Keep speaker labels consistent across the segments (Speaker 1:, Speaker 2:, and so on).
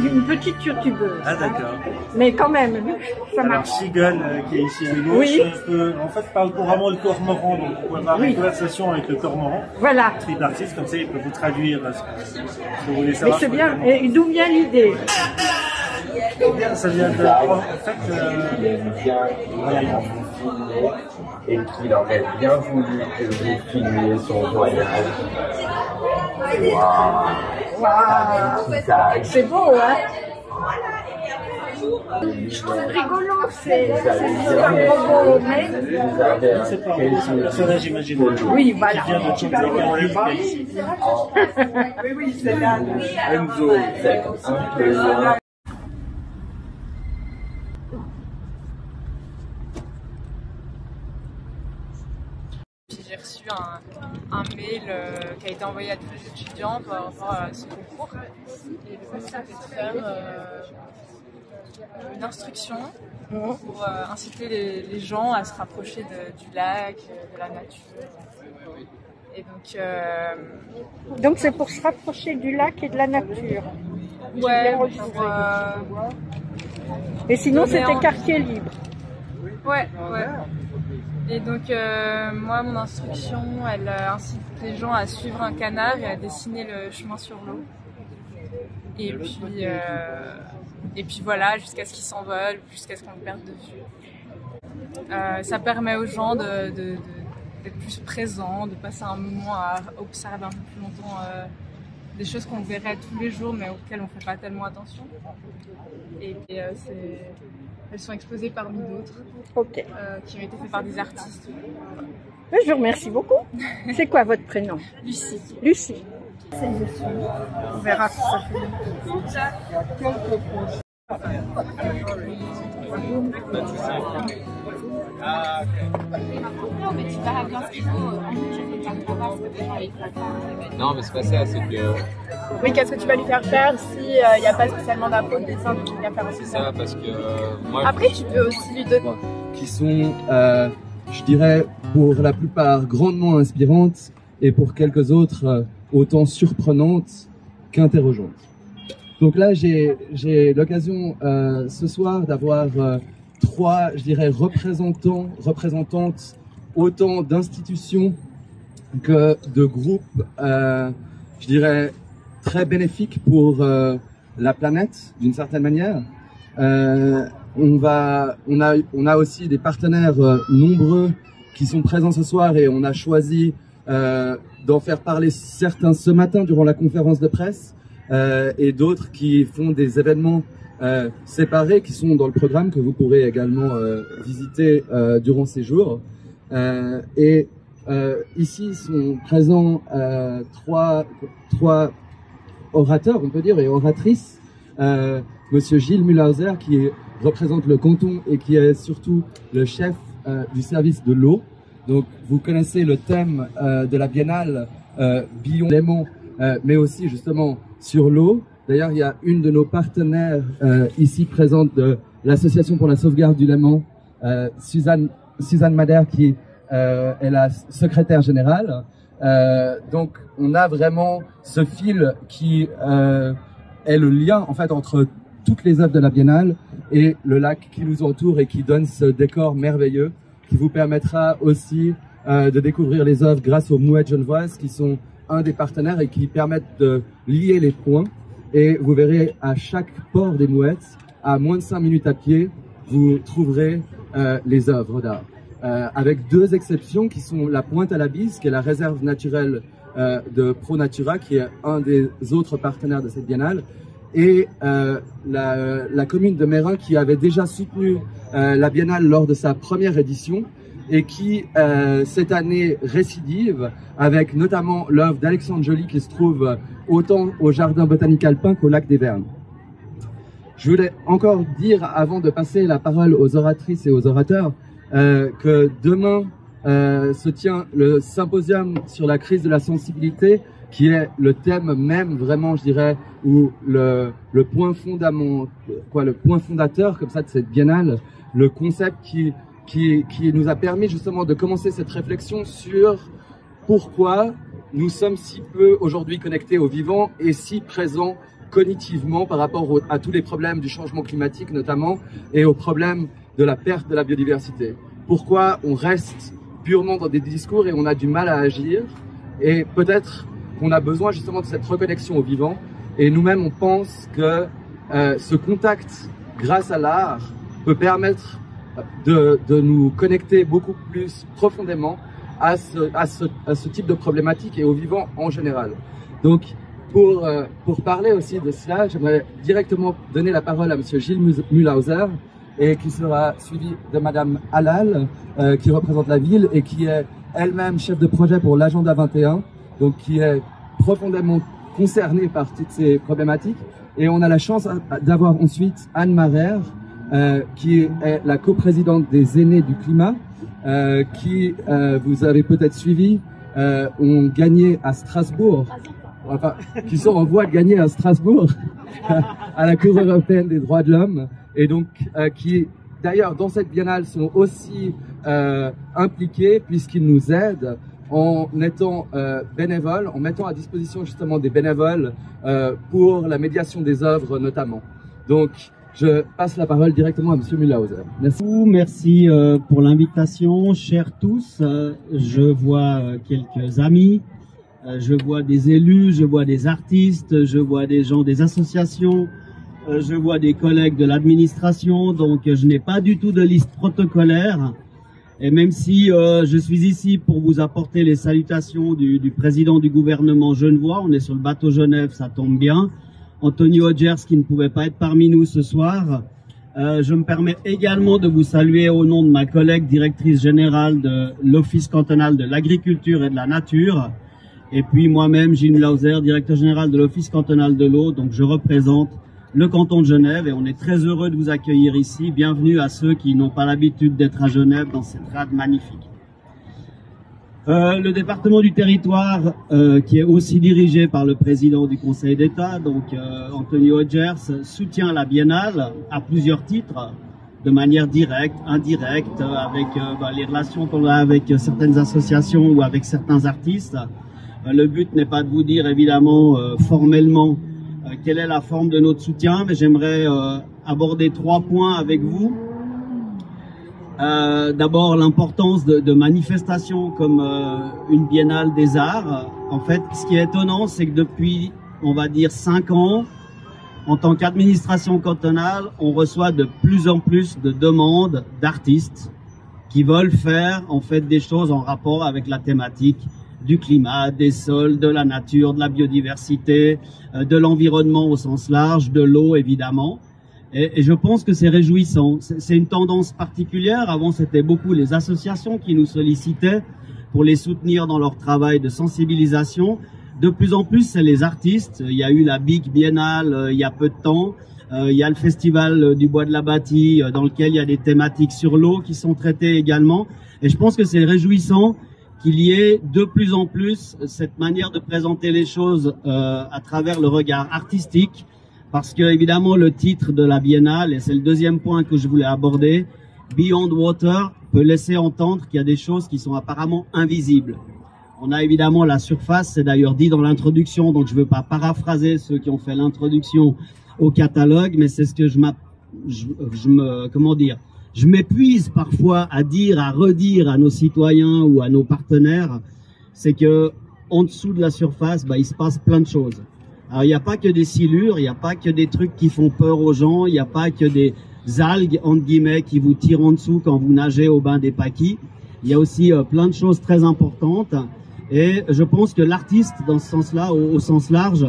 Speaker 1: une petite youtubeuse.
Speaker 2: Ah d'accord.
Speaker 1: Mais quand même, ça
Speaker 2: Alors
Speaker 1: marche.
Speaker 2: Shigon, qui est ici à gauche,
Speaker 1: Oui.
Speaker 2: en fait parle couramment le cormoran, donc vous pouvez avoir une conversation avec le cormoran.
Speaker 1: Voilà.
Speaker 2: Tripartite, comme ça il peut vous traduire ce que vous voulez
Speaker 1: Mais
Speaker 2: savoir.
Speaker 1: c'est bien. Et d'où vient l'idée?
Speaker 2: Ça vient de... En fait,
Speaker 3: et qu'il aurait bien voulu que vous filmiez son voyage.
Speaker 1: Waouh. C'est beau, hein? Je trouve rigolo, c'est super robot, mais...
Speaker 2: c'est pas un personnage imaginaire.
Speaker 1: Oui, voilà.
Speaker 2: Qui vient de Chine, ici.
Speaker 1: Oui, c'est là.
Speaker 3: Enzo, c'est un peu loin.
Speaker 4: J'ai reçu un mail qui a été envoyé à tous les étudiants par rapport à ce concours. Et le but c'était de faire une instruction pour inciter les gens à se rapprocher du lac, de la nature. Et
Speaker 1: Donc c'est pour se rapprocher du lac et de la nature.
Speaker 4: ouais,
Speaker 1: Et sinon
Speaker 4: donner
Speaker 1: c'était
Speaker 4: envie.
Speaker 1: quartier libre.
Speaker 4: Ouais. Et donc moi mon instruction elle incite les gens à suivre un canard et à dessiner le chemin sur l'eau. Et puis voilà, jusqu'à ce qu'ils s'envolent, jusqu'à ce qu'on le perde de vue. Ça permet aux gens d'être plus présents, de passer un moment à observer un peu plus longtemps des choses qu'on verrait tous les jours mais auxquelles on ne fait pas tellement attention. Et elles sont exposées parmi d'autres qui ont été faites par des artistes.
Speaker 1: Je vous remercie beaucoup. C'est quoi votre prénom?
Speaker 4: Lucie.
Speaker 1: Lucie.
Speaker 4: On verra si ça fait.
Speaker 3: Non, mais c'est pas ça, c'est que.
Speaker 5: Oui, qu'est-ce que tu vas lui faire faire s'il n'y a pas spécialement d'impôt de dessin qu'il vient faire aussi?
Speaker 3: C'est ça, parce que moi.
Speaker 5: Après, tu peux aussi lui donner.
Speaker 6: Qui sont, je dirais, pour la plupart grandement inspirantes et pour quelques autres autant surprenantes qu'interrogeantes. Donc là, j'ai l'occasion ce soir d'avoir trois, je dirais, représentantes autant d'institutions que de groupes, je dirais, très bénéfiques pour la planète, d'une certaine manière. On a aussi des partenaires nombreux qui sont présents ce soir et on a choisi d'en faire parler certains ce matin durant la conférence de presse et d'autres qui font des événements séparés qui sont dans le programme que vous pourrez également visiter durant ces jours. Ici sont présents trois orateurs, on peut dire, et oratrices. Monsieur Gilles Mühlhauser qui représente le canton et qui est surtout le chef du service de l'eau. Donc vous connaissez le thème de la biennale Billon-Léman, mais aussi justement sur l'eau. D'ailleurs, il y a une de nos partenaires ici présente de l'Association pour la sauvegarde du Léman, Suzanne Madère, qui est la secrétaire générale. Donc on a vraiment ce fil qui est le lien en fait entre toutes les œuvres de la biennale et le lac qui nous entoure et qui donne ce décor merveilleux qui vous permettra aussi de découvrir les œuvres grâce aux Mouettes Genevoises qui sont un des partenaires et qui permettent de lier les points. Et vous verrez à chaque port des Mouettes, à moins de 5 minutes à pied, vous trouverez les œuvres d'art. Avec deux exceptions qui sont la Pointe à la Bise, qui est la réserve naturelle de Pro Natura, qui est un des autres partenaires de cette biennale, et la commune de Meyrin qui avait déjà soutenu la biennale lors de sa première édition et qui cette année récidive avec notamment l'œuvre d'Alexandre Joly qui se trouve autant au Jardin botanique alpin qu'au lac des Vernes. Je voulais encore dire avant de passer la parole aux oratrices et aux orateurs que demain se tient le symposium sur la crise de la sensibilité qui est le thème même vraiment, je dirais, ou le point fondateur comme ça de cette biennale, le concept qui nous a permis justement de commencer cette réflexion sur pourquoi nous sommes si peu aujourd'hui connectés au vivant et si présents cognitivement par rapport à tous les problèmes du changement climatique notamment et aux problèmes de la perte de la biodiversité. Pourquoi on reste purement dans des discours et on a du mal à agir, et peut-être qu'on a besoin justement de cette reconnexion au vivant, et nous-mêmes on pense que ce contact grâce à l'art peut permettre de nous connecter beaucoup plus profondément à ce type de problématique et au vivant en général. Donc pour parler aussi de cela, j'aimerais directement donner la parole à Monsieur Gilles Mühlhauser, et qui sera suivi de Madame Halal, qui représente la ville et qui est elle-même chef de projet pour l'Agenda 21, donc qui est profondément concernée par toutes ces problématiques. Et on a la chance d'avoir ensuite Anne Marère, qui est la coprésidente des Aînés du Climat, qui, vous avez peut-être suivi, ont gagné à Strasbourg, enfin, qui sont en voie de gagner à Strasbourg, à la Cour européenne des droits de l'homme, et donc qui, d'ailleurs, dans cette biennale, sont aussi impliqués puisqu'ils nous aident en étant bénévoles, en mettant à disposition justement des bénévoles pour la médiation des œuvres notamment. Donc, je passe la parole directement à Monsieur Mühlhauser.
Speaker 7: Merci. Merci pour l'invitation, chers tous. Je vois quelques amis, je vois des élus, je vois des artistes, je vois des gens des associations, je vois des collègues de l'administration, donc je n'ai pas du tout de liste protocolaire. Et même si je suis ici pour vous apporter les salutations du président du gouvernement genevois, on est sur le bateau Genève, ça tombe bien, Anthony Hodgers qui ne pouvait pas être parmi nous ce soir. Je me permets également de vous saluer au nom de ma collègue directrice générale de l'Office cantonal de l'agriculture et de la nature, et puis moi-même, Gilles Mühlhauser, directeur général de l'Office cantonal de l'eau, donc je représente le canton de Genève, et on est très heureux de vous accueillir ici. Bienvenue à ceux qui n'ont pas l'habitude d'être à Genève dans cette rade magnifique. Le département du territoire, qui est aussi dirigé par le président du Conseil d'État, donc Anthony Hodgers, soutient la biennale à plusieurs titres, de manière directe, indirecte, avec les relations qu'on a avec certaines associations ou avec certains artistes. Le but n'est pas de vous dire évidemment formellement quelle est la forme de notre soutien, mais j'aimerais aborder 3 points avec vous. D'abord, l'importance de manifestations comme une biennale des arts. En fait, ce qui est étonnant, c'est que depuis, on va dire, 5 ans, en tant qu'administration cantonale, on reçoit de plus en plus de demandes d'artistes qui veulent faire en fait des choses en rapport avec la thématique du climat, des sols, de la nature, de la biodiversité, de l'environnement au sens large, de l'eau évidemment. Et je pense que c'est réjouissant. C'est une tendance particulière. Avant, c'était beaucoup les associations qui nous sollicitaient pour les soutenir dans leur travail de sensibilisation. De plus en plus, c'est les artistes. Il y a eu la Big Biennale il y a peu de temps. Il y a le Festival du Bois de la Bâtie dans lequel il y a des thématiques sur l'eau qui sont traitées également. Et je pense que c'est réjouissant qu'il y ait de plus en plus cette manière de présenter les choses à travers le regard artistique, parce que évidemment le titre de la biennale, et c'est le deuxième point que je voulais aborder, Beyond Water, peut laisser entendre qu'il y a des choses qui sont apparemment invisibles. On a évidemment la surface, c'est d'ailleurs dit dans l'introduction, donc je ne veux pas paraphraser ceux qui ont fait l'introduction au catalogue, mais c'est ce que je m'épuise parfois à dire, à redire à nos citoyens ou à nos partenaires, c'est que en dessous de la surface, il se passe plein de choses. Alors il n'y a pas que des silures, il n'y a pas que des trucs qui font peur aux gens, il n'y a pas que des algues entre guillemets qui vous tirent en dessous quand vous nagez au bain des paquis. Il y a aussi plein de choses très importantes, et je pense que l'artiste, dans ce sens-là, au sens large,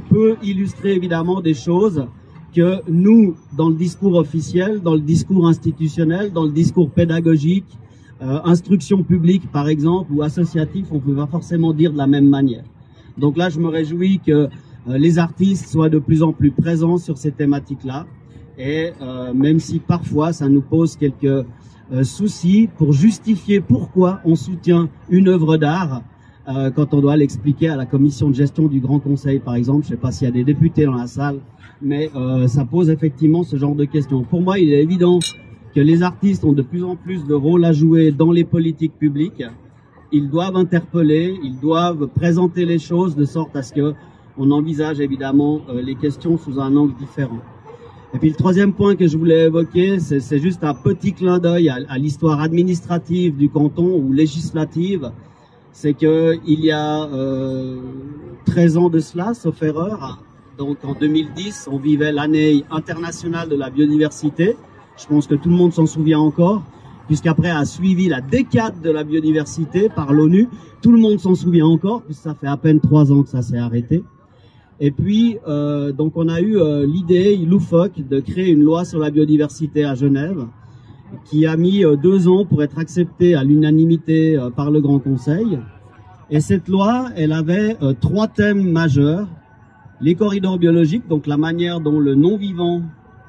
Speaker 7: peut illustrer évidemment des choses que nous, dans le discours officiel, dans le discours institutionnel, dans le discours pédagogique, instruction publique par exemple, ou associatif, on ne peut pas forcément dire de la même manière. Donc là, je me réjouis que les artistes soient de plus en plus présents sur ces thématiques-là, et même si parfois ça nous pose quelques soucis pour justifier pourquoi on soutient une œuvre d'art, quand on doit l'expliquer à la commission de gestion du Grand Conseil par exemple. Je ne sais pas s'il y a des députés dans la salle, mais ça pose effectivement ce genre de questions. Pour moi, il est évident que les artistes ont de plus en plus de rôle à jouer dans les politiques publiques. Ils doivent interpeller, ils doivent présenter les choses de sorte à ce que on envisage évidemment les questions sous un angle différent. Et puis le troisième point que je voulais évoquer, c'est juste un petit clin d'œil à l'histoire administrative du canton ou législative. C'est que il y a 13 ans de cela, sauf erreur, donc en 2010, on vivait l'année internationale de la biodiversité. Je pense que tout le monde s'en souvient encore, puisqu'après a suivi la décade de la biodiversité par l'ONU. Tout le monde s'en souvient encore, puisque ça fait à peine 3 ans que ça s'est arrêté. Et puis, donc on a eu l'idée loufoque de créer une loi sur la biodiversité à Genève, qui a mis 2 ans pour être acceptée à l'unanimité par le Grand Conseil. Et cette loi, elle avait 3 thèmes majeurs. Les corridors biologiques, donc la manière dont le non-vivant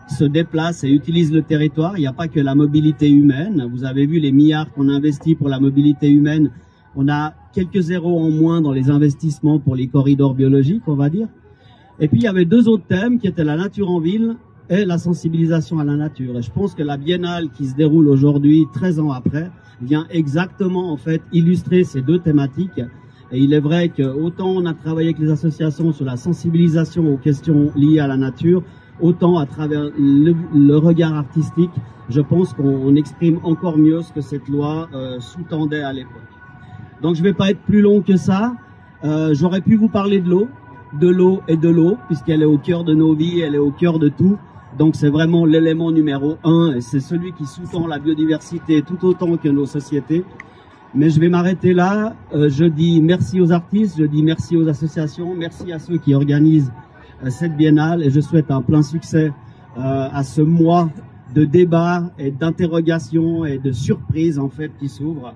Speaker 7: se déplace et utilise le territoire. Il n'y a pas que la mobilité humaine. Vous avez vu les milliards qu'on investit pour la mobilité humaine. On a quelques zéros en moins dans les investissements pour les corridors biologiques, on va dire. Et puis il y avait 2 autres thèmes qui étaient la nature en ville et la sensibilisation à la nature. Et je pense que la biennale qui se déroule aujourd'hui, 13 ans après, vient exactement en fait illustrer ces 2 thématiques. Et il est vrai que autant on a travaillé avec les associations sur la sensibilisation aux questions liées à la nature, autant à travers le regard artistique, je pense qu'on exprime encore mieux ce que cette loi sous-tendait à l'époque. Donc je ne vais pas être plus long que ça. J'aurais pu vous parler de l'eau et de l'eau, puisqu'elle est au cœur de nos vies, elle est au cœur de tout. Donc c'est vraiment l'élément numéro 1 et c'est celui qui sous-tend la biodiversité tout autant que nos sociétés. Mais je vais m'arrêter là. Je dis merci aux artistes, je dis merci aux associations, merci à ceux qui organisent cette biennale et je souhaite un plein succès à ce mois de débats et d'interrogations et de surprises en fait qui s'ouvrent.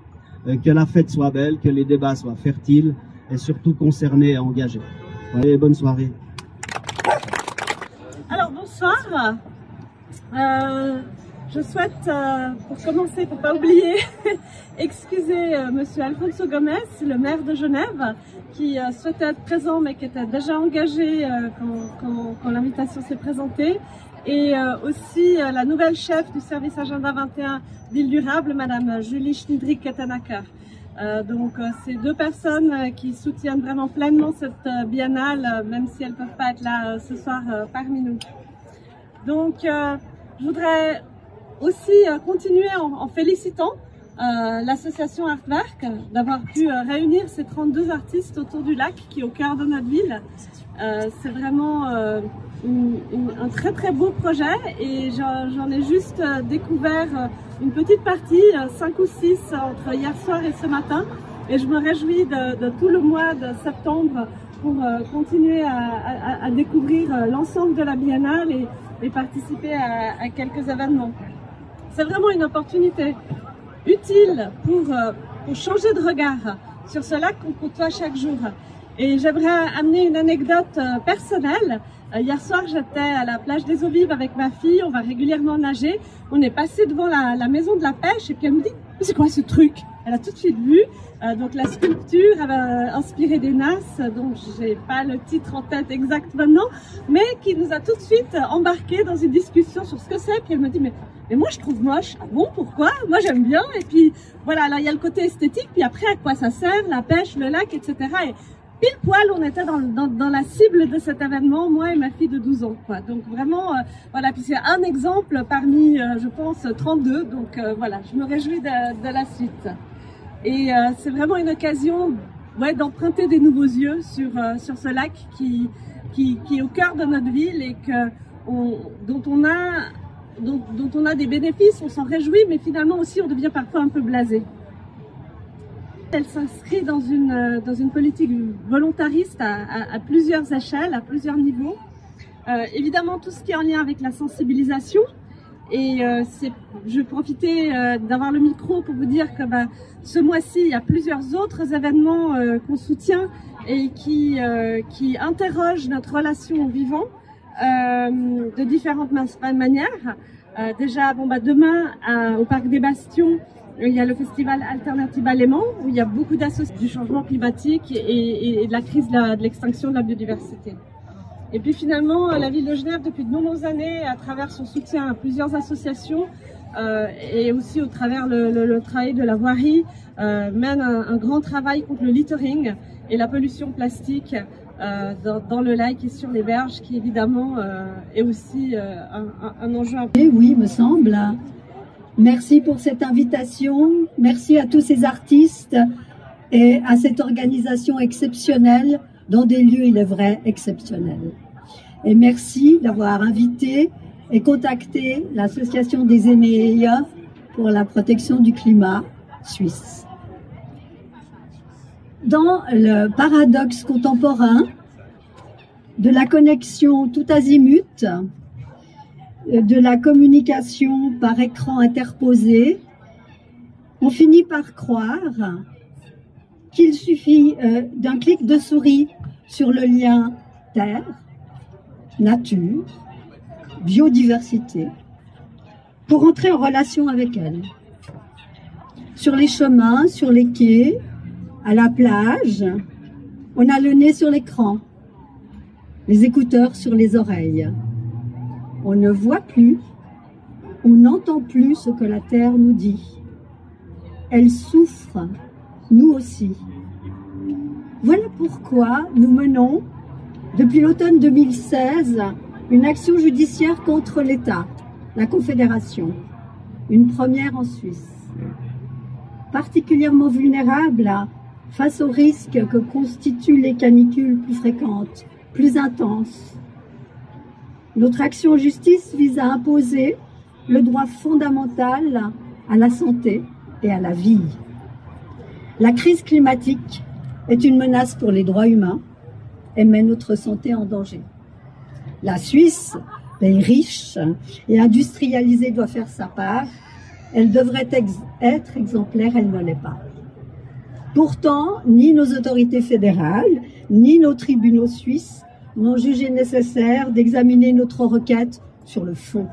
Speaker 7: Que la fête soit belle, que les débats soient fertiles et surtout concernés et engagés. Allez, bonne soirée.
Speaker 8: Alors bonsoir. Je souhaite, pour commencer, pour pas oublier, excuser Monsieur Alfonso Gomez, le maire de Genève, qui souhaitait être présent mais qui était déjà engagé quand l'invitation s'est présentée, et aussi la nouvelle chef du service Agenda 21 Ville Durable, Madame Julie Schnidrig-Ketenacker. Donc c'est 2 personnes qui soutiennent vraiment pleinement cette biennale, même si elles ne peuvent pas être là ce soir parmi nous. Donc je voudrais aussi continuer en félicitant l'association Artwerk d'avoir pu réunir ces 32 artistes autour du lac qui est au cœur de notre ville. C'est vraiment un très très beau projet et j'en ai juste découvert une petite partie, 5 ou 6 entre hier soir et ce matin, et je me réjouis de tout le mois de septembre pour continuer à découvrir l'ensemble de la biennale et participer à quelques événements. C'est vraiment une opportunité utile pour changer de regard sur ce lac qu'on côtoie chaque jour. Et j'aimerais amener une anecdote personnelle. Hier soir, j'étais à la plage des Eaux Vives avec ma fille, on va régulièrement nager. On est passé devant la maison de la pêche et puis elle me dit « c'est quoi ce truc ?» Elle a tout de suite vu. Donc la sculpture avait inspiré des nasses, dont j'ai pas le titre en tête exact maintenant, mais qui nous a tout de suite embarqué dans une discussion sur ce que c'est. Puis elle me dit mais moi je trouve moche. Ah bon, pourquoi? Moi j'aime bien. Et puis voilà, là il y a le côté esthétique, puis après à quoi ça sert, la pêche, le lac, etc. Et pile poil, on était dans la cible de cet événement, moi et ma fille de 12 ans. Quoi. Donc vraiment, voilà, puis c'est un exemple parmi, je pense, 32. Donc voilà, je me réjouis de la suite. Et c'est vraiment une occasion d'emprunter des nouveaux yeux sur ce lac qui est au cœur de notre ville et dont on a des bénéfices, on s'en réjouit, mais finalement aussi on devient parfois un peu blasé. Elle s'inscrit dans une politique volontariste à plusieurs échelles, à plusieurs niveaux. Évidemment tout ce qui est en lien avec la sensibilisation. Et je vais profiter d'avoir le micro pour vous dire que ce mois-ci, il y a plusieurs autres événements qu'on soutient et qui interrogent notre relation au vivant de différentes manières. Déjà, demain, au Parc des Bastions, il y a le festival Alternativa Léman, où il y a beaucoup d'associations du changement climatique et de la crise de l'extinction de la biodiversité. Et puis finalement, la ville de Genève, depuis de nombreuses années, à travers son soutien à plusieurs associations et aussi au travers le travail de la voirie, mène un grand travail contre le littering et la pollution plastique dans le lac et sur les berges, qui évidemment est aussi un enjeu important.
Speaker 9: Oui, me semble. Merci pour cette invitation. Merci à tous ces artistes et à cette organisation exceptionnelle dans des lieux, il est vrai, exceptionnels. Et merci d'avoir invité et contacté l'association des EMEA pour la protection du climat suisse. Dans le paradoxe contemporain de la connexion tout azimut, de la communication par écran interposé, on finit par croire qu'il suffit d'un clic de souris sur le lien terre, nature, biodiversité, pour entrer en relation avec elle. Sur les chemins, sur les quais, à la plage, on a le nez sur l'écran, les écouteurs sur les oreilles. On ne voit plus, on n'entend plus ce que la terre nous dit. Elle souffre, nous aussi. Voilà pourquoi nous menons, depuis l'automne 2016, une action judiciaire contre l'État, la Confédération, une première en Suisse. Particulièrement vulnérable face aux risques que constituent les canicules plus fréquentes, plus intenses. Notre action en justice vise à imposer le droit fondamental à la santé et à la vie. La crise climatique est une menace pour les droits humains et met notre santé en danger. La Suisse, pays riche et industrialisée, doit faire sa part. Elle devrait être exemplaire, elle ne l'est pas. Pourtant, ni nos autorités fédérales, ni nos tribunaux suisses n'ont jugé nécessaire d'examiner notre requête sur le fond.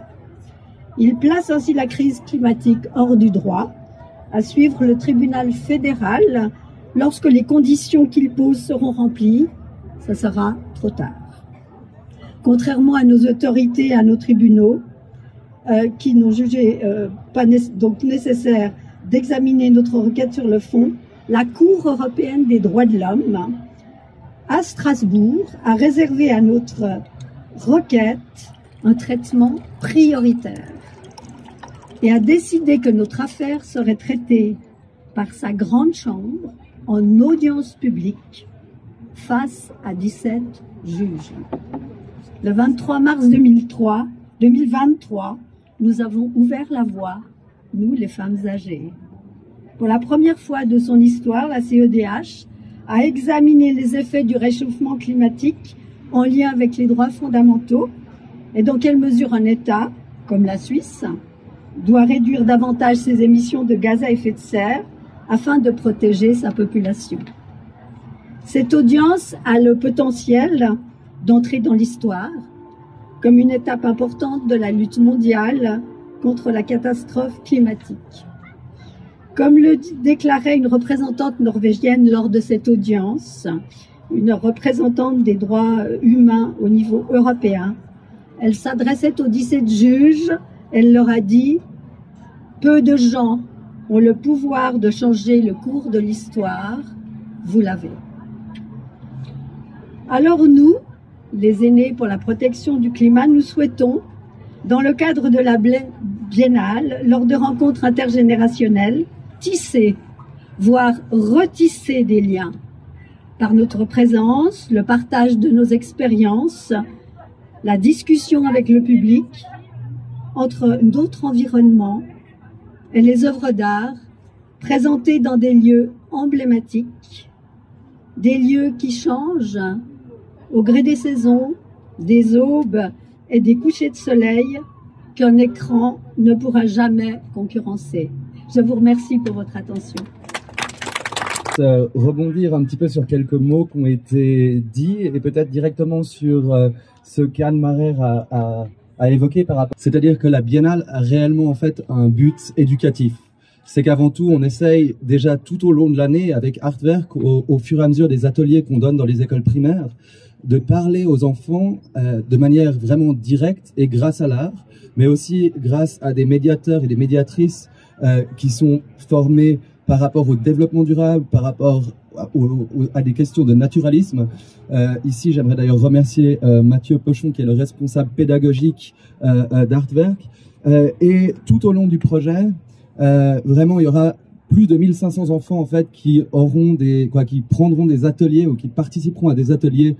Speaker 9: Ils placent ainsi la crise climatique hors du droit, à suivre le tribunal fédéral lorsque les conditions qu'il pose seront remplies. Ça sera trop tard. Contrairement à nos autorités et à nos tribunaux, qui n'ont jugé donc nécessaire d'examiner notre requête sur le fond, la Cour européenne des droits de l'homme à Strasbourg a réservé à notre requête un traitement prioritaire et a décidé que notre affaire serait traitée par sa grande chambre en audience publique face à 17 juges. Le 23 mars 2023, nous avons ouvert la voie, nous les femmes âgées. Pour la première fois de son histoire, la CEDH a examiné les effets du réchauffement climatique en lien avec les droits fondamentaux et dans quelle mesure un État, comme la Suisse, doit réduire davantage ses émissions de gaz à effet de serre afin de protéger sa population. Cette audience a le potentiel d'entrer dans l'histoire comme une étape importante de la lutte mondiale contre la catastrophe climatique. Comme le déclarait une représentante norvégienne lors de cette audience, une représentante des droits humains au niveau européen, elle s'adressait aux 17 juges, elle leur a dit « Peu de gens ont le pouvoir de changer le cours de l'histoire, vous l'avez ». Alors nous, les aînés pour la protection du climat, nous souhaitons, dans le cadre de la biennale, lors de rencontres intergénérationnelles, tisser, voire retisser des liens par notre présence, le partage de nos expériences, la discussion avec le public entre d'autres environnements et les œuvres d'art présentées dans des lieux emblématiques, des lieux qui changent au gré des saisons, des aubes et des couchers de soleil qu'un écran ne pourra jamais concurrencer. Je vous remercie pour votre attention.
Speaker 6: Rebondir un petit peu sur quelques mots qui ont été dits et peut-être directement sur ce qu'Anne Marer a évoqué par rapport. C'est-à-dire que la Biennale a réellement en fait un but éducatif. C'est qu'avant tout, on essaye déjà tout au long de l'année avec Artwerk, au fur et à mesure des ateliers qu'on donne dans les écoles primaires, de parler aux enfants de manière vraiment directe et grâce à l'art, mais aussi grâce à des médiateurs et des médiatrices qui sont formés par rapport au développement durable, par rapport à des questions de naturalisme. Ici, j'aimerais d'ailleurs remercier Mathieu Pochon, qui est le responsable pédagogique d'Artwerk. Et tout au long du projet, vraiment, il y aura plus de 1500 enfants en fait qui prendront des ateliers ou qui participeront à des ateliers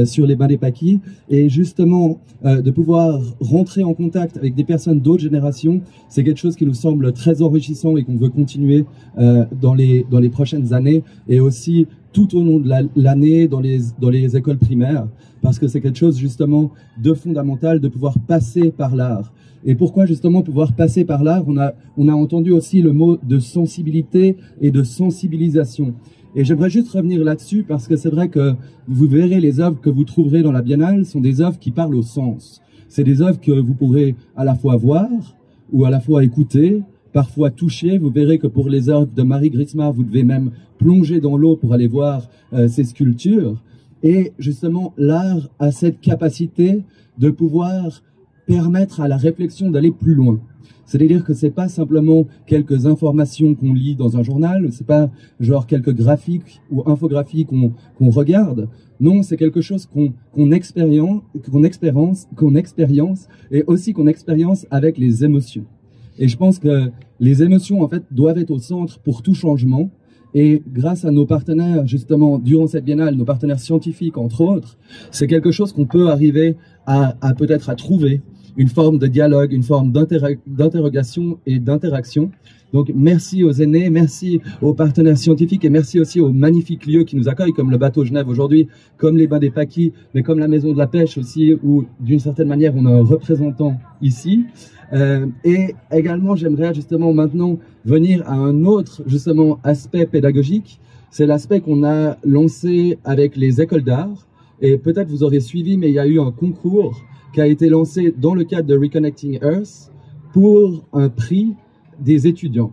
Speaker 6: sur les bains des Paquis, et justement de pouvoir rentrer en contact avec des personnes d'autres générations, c'est quelque chose qui nous semble très enrichissant et qu'on veut continuer dans les prochaines années, et aussi tout au long de l'année dans les écoles primaires, parce que c'est quelque chose justement de fondamental de pouvoir passer par l'art. Et pourquoi justement pouvoir passer par l'art? On a entendu aussi le mot de sensibilité et de sensibilisation. Et j'aimerais juste revenir là-dessus parce que c'est vrai que vous verrez les œuvres que vous trouverez dans la Biennale sont des œuvres qui parlent au sens. C'est des œuvres que vous pourrez à la fois voir ou à la fois écouter, parfois toucher. Vous verrez que pour les œuvres de Marie Grismar, vous devez même plonger dans l'eau pour aller voir ces sculptures. Et justement, l'art a cette capacité de pouvoir permettre à la réflexion d'aller plus loin. C'est-à-dire que c'est pas simplement quelques informations qu'on lit dans un journal, c'est pas genre quelques graphiques ou infographies qu'on regarde. Non, c'est quelque chose qu'on expérience et aussi qu'on expérience avec les émotions. Et je pense que les émotions, en fait, doivent être au centre pour tout changement. Et grâce à nos partenaires, justement, durant cette biennale, nos partenaires scientifiques, entre autres, c'est quelque chose qu'on peut arriver à peut-être à trouver une forme de dialogue, une forme d'interrogation et d'interaction. Donc, merci aux aînés, merci aux partenaires scientifiques et merci aussi aux magnifiques lieux qui nous accueillent, comme le bateau Genève aujourd'hui, comme les bains des Paquis, mais comme la maison de la pêche aussi, où d'une certaine manière, on a un représentant ici. Et également, j'aimerais justement maintenant venir à un autre, justement, aspect pédagogique. C'est l'aspect qu'on a lancé avec les écoles d'art. Et peut-être vous aurez suivi, mais il y a eu un concours qui a été lancé dans le cadre de Reconnecting Earth pour un prix des étudiants.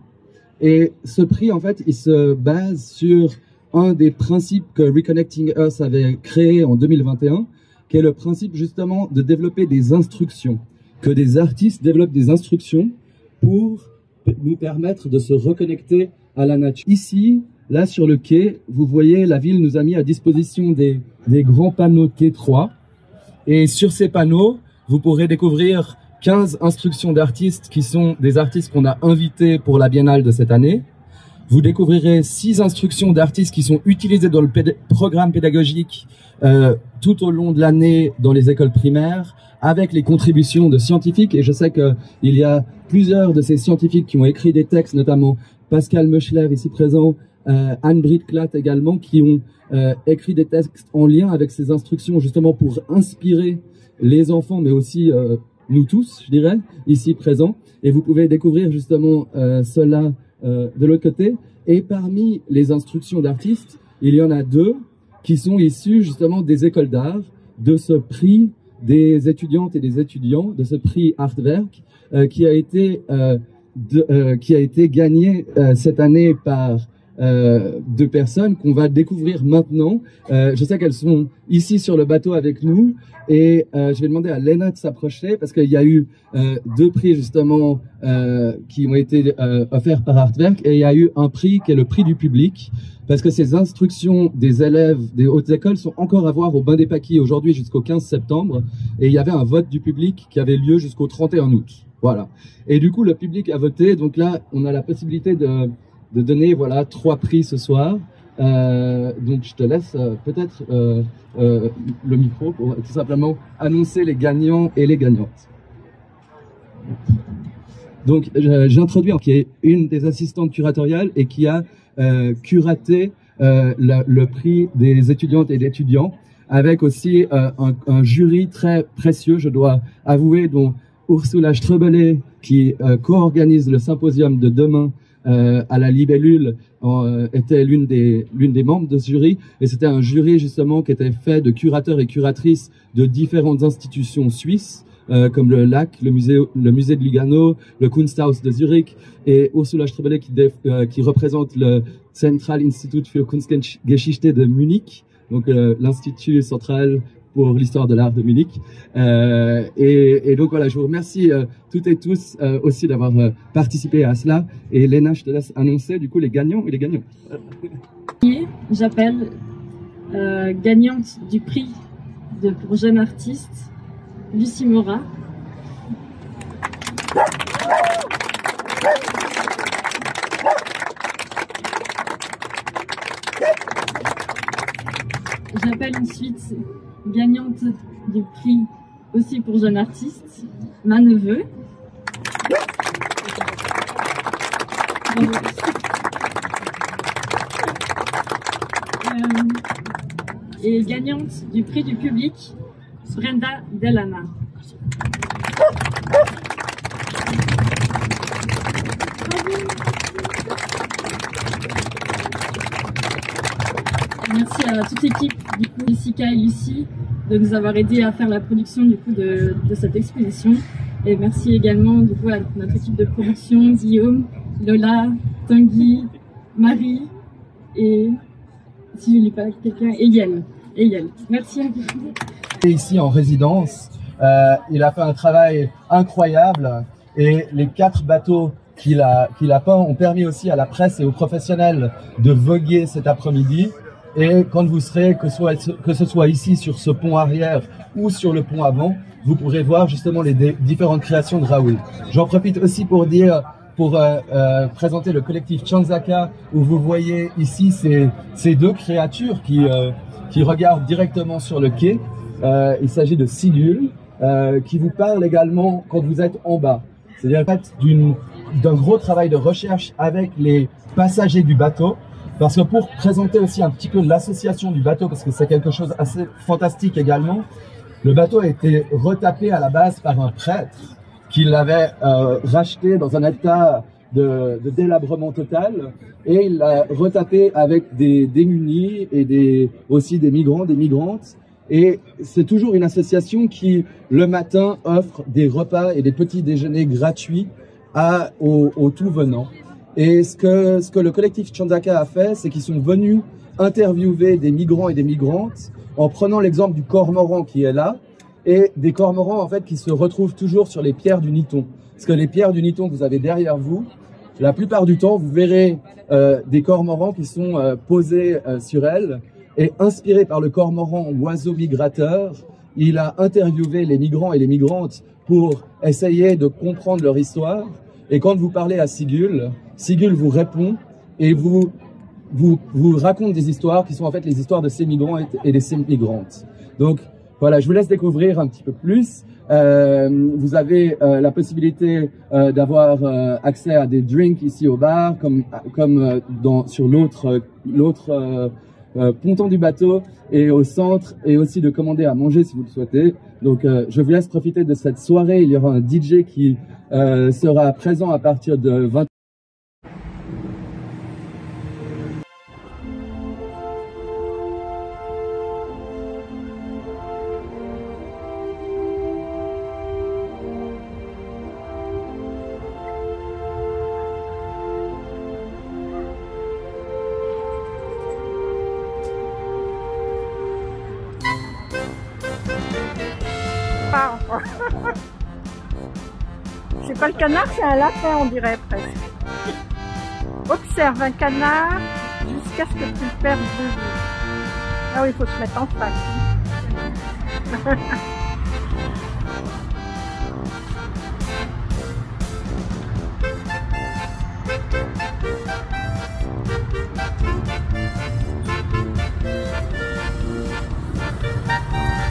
Speaker 6: Et ce prix, en fait, il se base sur un des principes que Reconnecting Earth avait créé en 2021, qui est le principe justement de développer des instructions, que des artistes développent des instructions pour nous permettre de se reconnecter à la nature. Ici, là sur le quai, vous voyez, la ville nous a mis à disposition des grands panneaux quai 3. Et sur ces panneaux, vous pourrez découvrir 15 instructions d'artistes qui sont des artistes qu'on a invités pour la Biennale de cette année. Vous découvrirez 6 instructions d'artistes qui sont utilisées dans le programme pédagogique tout au long de l'année dans les écoles primaires, avec les contributions de scientifiques. Et je sais qu'il y a plusieurs de ces scientifiques qui ont écrit des textes, notamment Pascal Meuchler ici présent, Anne-Britt Klatt également, qui ont écrit des textes en lien avec ces instructions justement pour inspirer les enfants, mais aussi nous tous, je dirais, ici présents. Et vous pouvez découvrir justement cela de l'autre côté. Et parmi les instructions d'artistes, il y en a 2 qui sont issues justement des écoles d'art, de ce prix des étudiantes et des étudiants, de ce prix Artwerk, qui a été gagné cette année par 2 personnes qu'on va découvrir maintenant. Je sais qu'elles sont ici sur le bateau avec nous et je vais demander à Léna de s'approcher parce qu'il y a eu 2 prix justement qui ont été offerts par Artwerk et il y a eu un prix qui est le prix du public parce que ces instructions des élèves des hautes écoles sont encore à voir au Bain des Paquis aujourd'hui jusqu'au 15 septembre et il y avait un vote du public qui avait lieu jusqu'au 31 août. Voilà. Et du coup, le public a voté. Donc là, on a la possibilité de donner 3 prix ce soir. Donc je te laisse peut-être le micro pour tout simplement annoncer les gagnants et les gagnantes. Donc j'introduis qui est une des assistantes curatoriales et qui a curaté le prix des étudiantes et d'étudiants avec aussi un jury très précieux, je dois avouer, dont Ursula Strebelet qui co-organise le symposium de demain à la Libellule était l'une des membres de ce jury et c'était un jury justement qui était fait de curateurs et curatrices de différentes institutions suisses comme le LAC, le musée de Lugano, le Kunsthaus de Zurich et Ursula Strebelet qui représente le Central Institut für Kunstgeschichte de Munich, donc l'institut central pour l'histoire de l'art de Munich. Et donc voilà, je vous remercie toutes et tous aussi d'avoir participé à cela. Et Léna, je te laisse annoncer du coup les gagnants et les gagnantes.
Speaker 10: j'appelle gagnante du prix pour jeune artiste, Lucie Mora. J'appelle ensuite gagnante du prix aussi pour jeune artiste, ma neveu. Et gagnante du prix du public, Brenda Delana. Merci à toute l'équipe, du coup, Jessica et Lucie, de nous avoir aidés à faire la production du coup de cette exposition. Et merci également du coup à notre équipe de production, Guillaume, Lola, Tanguy, Marie et, si je ne lis pas quelqu'un, Eyel. Merci à vous.
Speaker 6: Ici en résidence, il a fait un travail incroyable et les 4 bateaux qu'il a peints ont permis aussi à la presse et aux professionnels de voguer cet après-midi. Et quand vous serez, que ce soit ici sur ce pont arrière ou sur le pont avant, vous pourrez voir justement les différentes créations de Raoul. J'en profite aussi pour dire, présenter le collectif Chanzaka, où vous voyez ici ces 2 créatures qui regardent directement sur le quai. Il s'agit de Sigul, qui vous parle également quand vous êtes en bas. C'est-à-dire en fait d'un gros travail de recherche avec les passagers du bateau. Parce que pour présenter aussi un petit peu l'association du bateau, parce que c'est quelque chose assez fantastique également, le bateau a été retapé à la base par un prêtre qui l'avait racheté dans un état de délabrement total, et il l'a retapé avec des démunis et aussi des migrants, des migrantes. Et c'est toujours une association qui, le matin, offre des repas et des petits déjeuners gratuits aux tout venants. Et ce que le collectif Chanzaka a fait, c'est qu'ils sont venus interviewer des migrants et des migrantes en prenant l'exemple du cormoran qui est là, et des cormorans en fait qui se retrouvent toujours sur les pierres du Niton. Parce que les pierres du Niton que vous avez derrière vous, la plupart du temps, vous verrez des cormorans qui sont posés sur elles, et inspiré par le cormoran oiseau migrateur, il a interviewé les migrants et les migrantes pour essayer de comprendre leur histoire. Et quand vous parlez à Sigul vous répond et vous raconte des histoires qui sont en fait les histoires de ces migrants et de ces migrantes. Donc voilà, je vous laisse découvrir un petit peu plus. Vous avez la possibilité d'avoir accès à des drinks ici au bar, comme sur l'autre ponton du bateau et au centre, et aussi de commander à manger si vous le souhaitez. Donc je vous laisse profiter de cette soirée. Il y aura un DJ qui sera présent à partir de 20h.
Speaker 1: C'est pas le canard, c'est un lapin, on dirait presque. Observe un canard jusqu'à ce que tu le perdes de vue. Ah oui, il faut se mettre en face.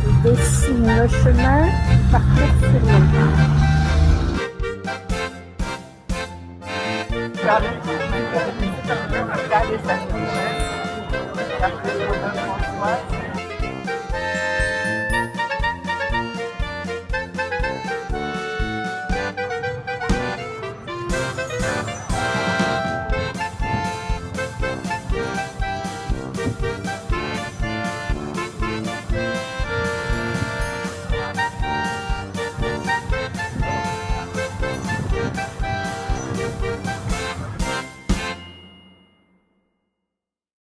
Speaker 1: Il dessine le chemin qui parcourt sur l'eau.